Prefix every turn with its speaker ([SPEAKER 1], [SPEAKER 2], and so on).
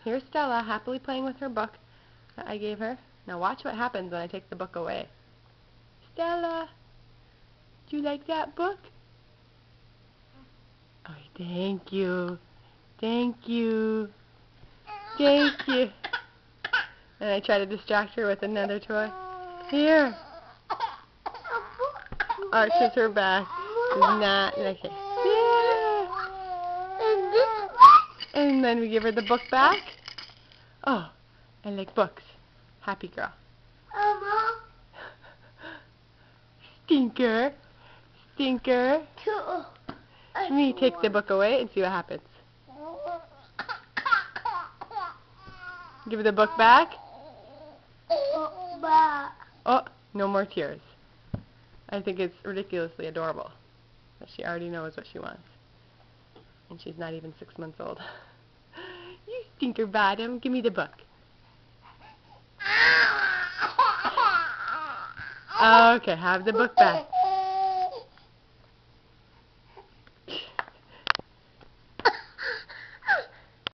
[SPEAKER 1] Here's Stella happily playing with her book that I gave her. Now watch what happens when I take the book away. Stella, do you like that book? Oh, thank you. Thank you. Thank you. And I try to distract her with another toy. Here. Arches her back. Is not like it. Yeah. And then we give her the book back. Oh, I like books. Happy girl. Stinker. Stinker. Let me take the book away and see what happens. Give the book back. Oh, no more tears. I think it's ridiculously adorable that she already knows what she wants. And she's not even 6 months old. You stinker bottom, give me the book. Okay, have the book back.